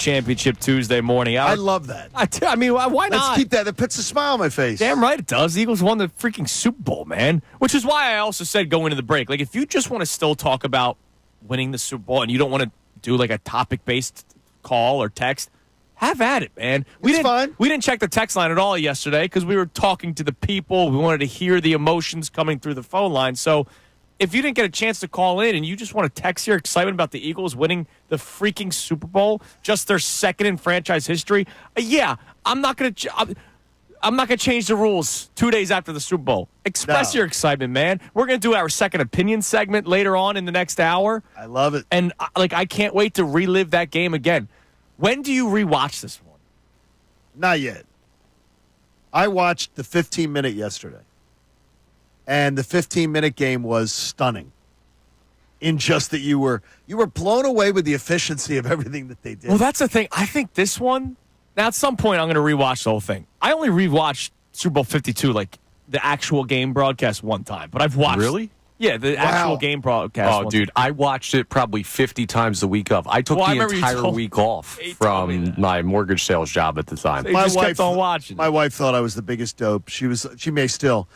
Championship Tuesday morning. I love that. I mean, why not? Let's keep that. That puts a smile on my face. Damn right it does. The Eagles won the freaking Super Bowl, man. Which is why I also said going into the break, like, if you just want to still talk about winning the Super Bowl and you don't want to do like a topic-based call or text, have at it, man. We didn't check the text line at all yesterday because we were talking to the people. We wanted to hear the emotions coming through the phone line. So if you didn't get a chance to call in and you just want to text your excitement about the Eagles winning the freaking Super Bowl, just their second in franchise history, I'm not going to change the rules 2 days after the Super Bowl. Express your excitement, man. We're going to do our second opinion segment later on in the next hour. I love it. And I can't wait to relive that game again. When do you rewatch this one? Not yet. I watched the 15-minute yesterday. And the 15-minute game was stunning. In just that you were blown away with the efficiency of everything that they did. Well, that's the thing. I think this one, now at some point I'm going to rewatch the whole thing. I only rewatched Super Bowl 52, like the actual game broadcast, one time. But I've watched. Really? Yeah, the actual game broadcast. Oh, dude, I watched it probably 50 times the week of. I took the entire week off from my mortgage sales job at the time. They just kept on watching. My wife thought I was the biggest dope. She may still.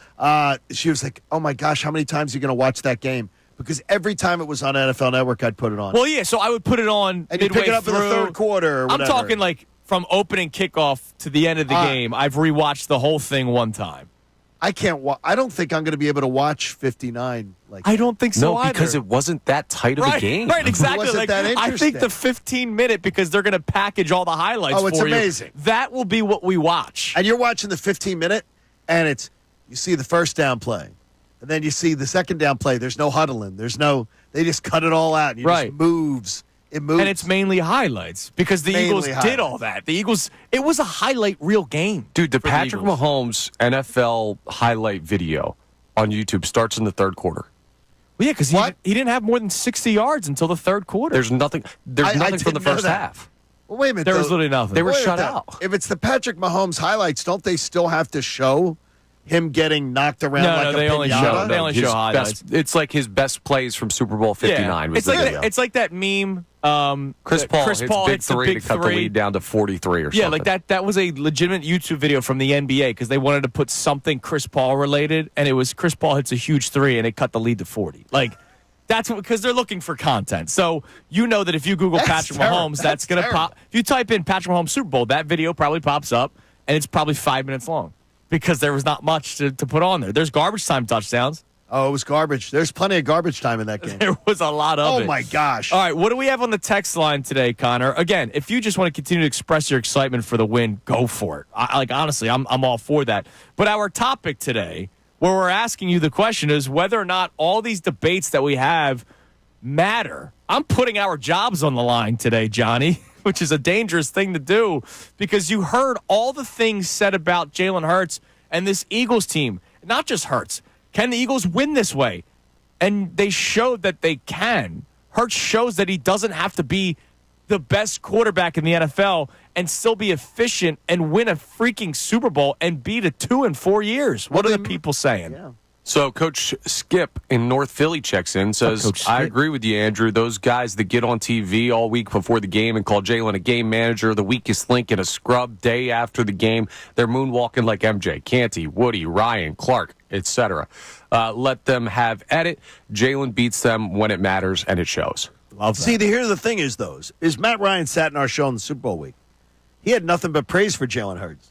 She was like, "Oh my gosh, how many times are you going to watch that game?" Because every time it was on NFL Network, I'd put it on. Well, yeah, so I would put it on and you pick it up through. In the third quarter or whatever. I'm talking like from opening kickoff to the end of the game. I've rewatched the whole thing one time. I can't. I don't think I'm going to be able to watch 59. I don't think so either. No, because it wasn't that tight of a game. Right, exactly. It wasn't that interesting. I think the 15-minute, because they're going to package all the highlights for you. Oh, it's amazing. That will be what we watch. And you're watching the 15-minute, and you see the first down play, and then you see the second down play. There's no huddling. They just cut it all out. And just moves. It moves. And it's mainly highlights because the Eagles did all that. The Eagles, it was a highlight reel game. Dude, the Patrick Mahomes NFL highlight video on YouTube starts in the third quarter. Well, yeah, because he didn't have more than 60 yards until the third quarter. There's nothing from the first half. Well, wait a minute. There was literally nothing. They were shut out. If it's the Patrick Mahomes highlights, don't they still have to show him getting knocked around like a pinata? They only show highlights. It's like his best plays from Super Bowl 59. Yeah. It's like that meme. Chris Paul hits big three to cut the lead down to 43 or something. Yeah, like that was a legitimate YouTube video from the NBA because they wanted to put something Chris Paul related, and it was Chris Paul hits a huge three and it cut the lead to 40. Like, that's because they're looking for content. So you know that if you Google Patrick Mahomes, that's going to pop. If you type in Patrick Mahomes Super Bowl, that video probably pops up, and it's probably 5 minutes long because there was not much to put on there. There's garbage time touchdowns. Oh, it was garbage. There's plenty of garbage time in that game. There was a lot of it. Oh, my gosh. All right, what do we have on the text line today, Connor? Again, if you just want to continue to express your excitement for the win, go for it. Honestly, I'm all for that. But our topic today, where we're asking you the question, is whether or not all these debates that we have matter. I'm putting our jobs on the line today, Johnny, which is a dangerous thing to do because you heard all the things said about Jalen Hurts and this Eagles team. Not just Hurts. Can the Eagles win this way? And they showed that they can. Hurts shows that he doesn't have to be the best quarterback in the NFL and still be efficient and win a freaking Super Bowl and beat it 2 in 4 years. What are the people saying? Yeah. So Coach Skip in North Philly checks in, says, I agree with you, Andrew. Those guys that get on TV all week before the game and call Jalen a game manager, the weakest link in a scrub day after the game, they're moonwalking like MJ, Canty, Woody, Ryan, Clark, etc. Let them have at it. Jalen beats them when it matters, and it shows. Love that. See, here's the thing is Matt Ryan sat in our show on the Super Bowl week. He had nothing but praise for Jalen Hurts.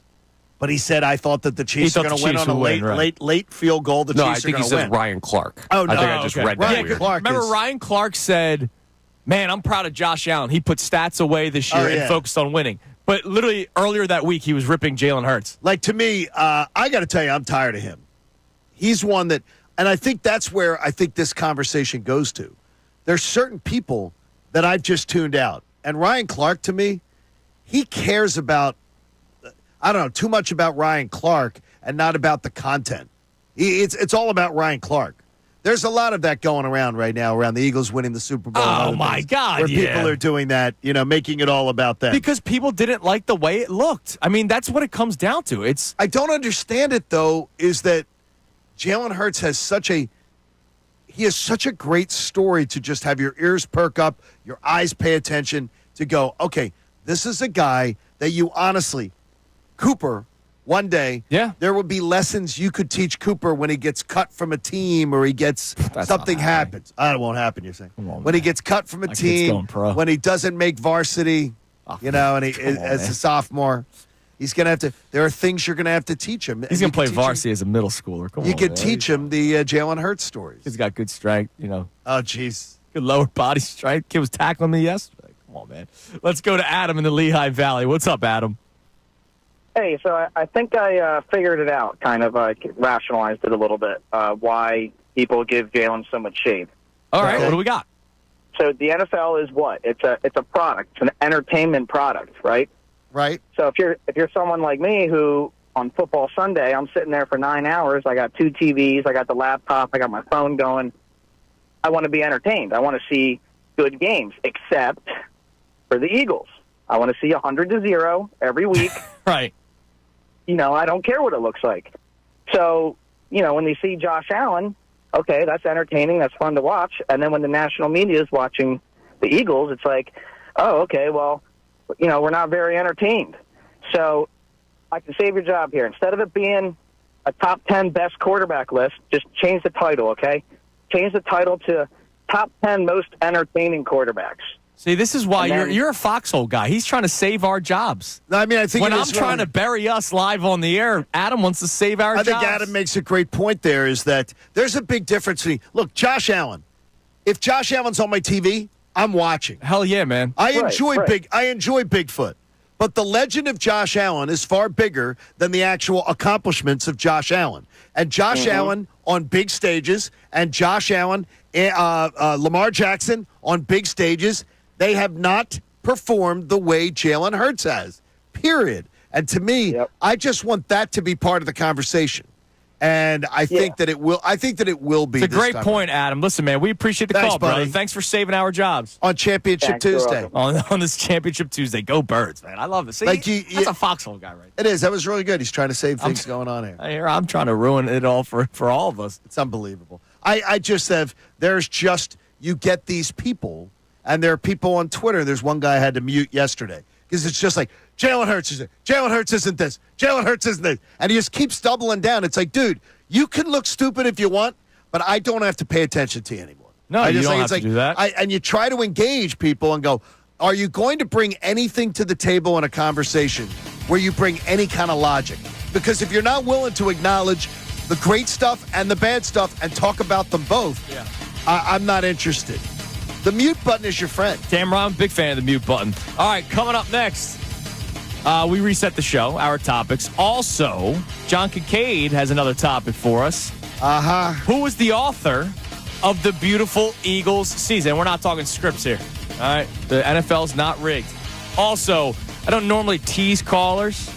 But he said, I thought that the Chiefs are going to win on a late field goal. The Chiefs are going to win. I think he said Ryan Clark. Oh, no. I think I just read that weird. Remember, Ryan Clark said, man, I'm proud of Josh Allen. He put stats away this year and focused on winning. But literally earlier that week, he was ripping Jalen Hurts. Like, to me, I got to tell you, I'm tired of him. He's one that, and I think that's where I think this conversation goes to. There's certain people that I've just tuned out. And Ryan Clark, to me, he cares about, I don't know, too much about Ryan Clark and not about the content. It's all about Ryan Clark. There's a lot of that going around right now around the Eagles winning the Super Bowl. Oh, my God, where people are doing that, making it all about them. Because people didn't like the way it looked. I mean, that's what it comes down to. I don't understand it, though, is that Jalen Hurts has such a great story to just have your ears perk up, your eyes pay attention, to go, okay, This is a guy that you honestly, Cooper, one day, there will be lessons you could teach Cooper when he gets cut from a team or he gets something happens. It won't happen, you're saying. When he gets cut from a team, when he doesn't make varsity, and he as a sophomore, he's going to have to – there are things you're going to have to teach him. He's going to play varsity as a middle schooler. You can teach him the Jalen Hurts stories. He's got good strength, Oh, jeez. Good lower body strength. Kid was tackling me yesterday. Come on, man. Let's go to Adam in the Lehigh Valley. What's up, Adam? Hey, so I think I figured it out, kind of rationalized it a little bit, why people give Jalen so much shade. All right, what do we got? So the NFL is what? It's a product. It's an entertainment product, right? Right. So if you're someone like me who on football Sunday, I'm sitting there for 9 hours, I got 2 TVs, I got the laptop, I got my phone going. I want to be entertained. I want to see good games, except for the Eagles. I want to see 100-0 every week. Right. I don't care what it looks like. So, when they see Josh Allen, okay, that's entertaining, that's fun to watch. And then when the national media is watching the Eagles, it's like, oh, okay, well, we're not very entertained. So I can save your job here. Instead of it being a top 10 best quarterback list, just change the title, okay? Change the title to top 10 most entertaining quarterbacks. See, this is why you're a foxhole guy. He's trying to save our jobs. No, I mean, I think when I'm trying to bury us live on the air, Adam wants to save our jobs. I think Adam makes a great point there is that there's a big difference. Look, Josh Allen. If Josh Allen's on my TV, I'm watching. Hell yeah, man. I enjoy Bigfoot. But the legend of Josh Allen is far bigger than the actual accomplishments of Josh Allen. And Josh Allen on big stages and Josh Allen, Lamar Jackson on big stages, they have not performed the way Jalen Hurts has, period. And to me, I just want that to be part of the conversation. And I think that it will. I think that it will be. It's a great point, Adam. Listen, man, we appreciate the call, brother. Thanks for saving our jobs on Championship Tuesday. On this Championship Tuesday, go Birds, man! I love it. See, that's a foxhole guy, right? It is. That was really good. He's trying to save things going on here. I'm trying to ruin it all for all of us. It's unbelievable. I just have. There's just you get these people, and there are people on Twitter. There's one guy I had to mute yesterday because it's just like. Jalen Hurts isn't this. Jalen Hurts isn't this. And he just keeps doubling down. It's like, dude, you can look stupid if you want, but I don't have to pay attention to you anymore. No, you don't have to do that. And you try to engage people and go, are you going to bring anything to the table in a conversation where you bring any kind of logic? Because if you're not willing to acknowledge the great stuff and the bad stuff and talk about them both, I'm not interested. The mute button is your friend. Damn right, I'm a big fan of the mute button. All right, coming up next. We reset the show, our topics. Also, John Kincade has another topic for us. Who was the author of the beautiful Eagles season? We're not talking scripts here. All right? The NFL's not rigged. Also, I don't normally tease callers,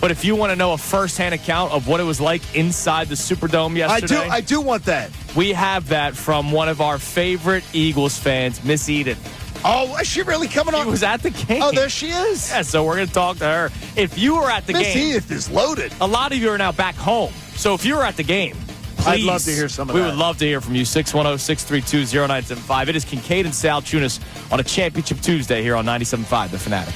but if you want to know a first-hand account of what it was like inside the Superdome yesterday. I do want that. We have that from one of our favorite Eagles fans, Miss Edith. Oh, is she really coming on? She was at the game. Oh, there she is. Yeah, so we're going to talk to her. If you were at the game. Miss Edith is loaded. A lot of you are now back home. So if you were at the game, please. I'd love to hear some of that. We would love to hear from you. 610-632-0975. It is Kincade and Salciunas on a Championship Tuesday here on 97.5, The Fanatic.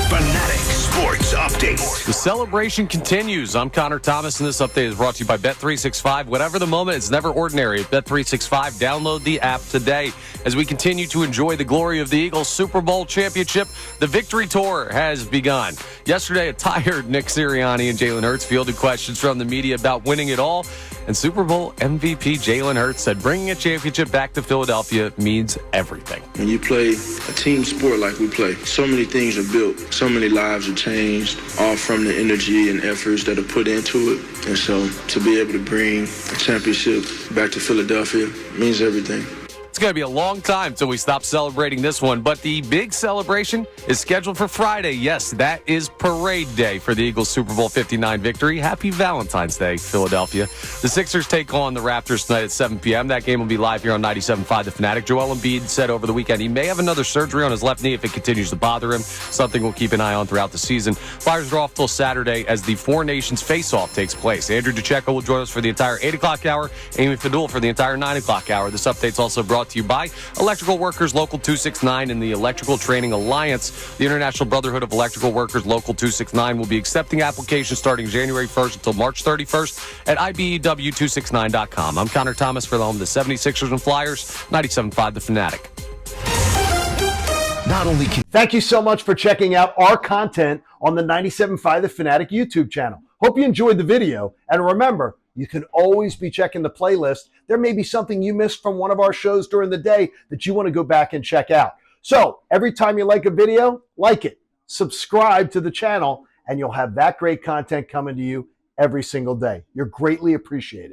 Fanatic Sports Update. The celebration continues. I'm Connor Thomas, and this update is brought to you by Bet365. Whatever the moment, it's never ordinary at Bet365. Download the app today. As we continue to enjoy the glory of the Eagles Super Bowl championship, the victory tour has begun. Yesterday, a tired Nick Sirianni and Jalen Hurts fielded questions from the media about winning it all. And Super Bowl MVP Jalen Hurts said bringing a championship back to Philadelphia means everything. When you play a team sport like we play, so many things are built, so many lives are changed, all from the energy and efforts that are put into it. And so to be able to bring a championship back to Philadelphia means everything. It's going to be a long time till we stop celebrating this one, but the big celebration is scheduled for Friday. Yes, that is parade day for the Eagles Super Bowl 59 victory. Happy Valentine's Day, Philadelphia. The Sixers take on the Raptors tonight at 7 p.m. That game will be live here on 97.5 The Fanatic. Joel Embiid said over the weekend he may have another surgery on his left knee if it continues to bother him, something we'll keep an eye on throughout the season. Flyers are off till Saturday as the Four Nations face-off takes place. Andrew DeCecco will join us for the entire 8 o'clock hour, Amy Fadul for the entire 9 o'clock hour. This update's also brought brought to you by Electrical Workers Local 269 and the Electrical Training Alliance. The International Brotherhood of Electrical Workers Local 269 will be accepting applications starting January 1st until March 31st at IBEW269.com. I'm Connor Thomas for the home of the 76ers and Flyers, 97.5 The Fanatic. Not only can Thank you so much for checking out our content on the 97.5 The Fanatic YouTube channel. Hope you enjoyed the video. And remember, you can always be checking the playlist. There may be something you missed from one of our shows during the day that you want to go back and check out. So every time you like a video, like it, subscribe to the channel, and you'll have that great content coming to you every single day. You're greatly appreciated.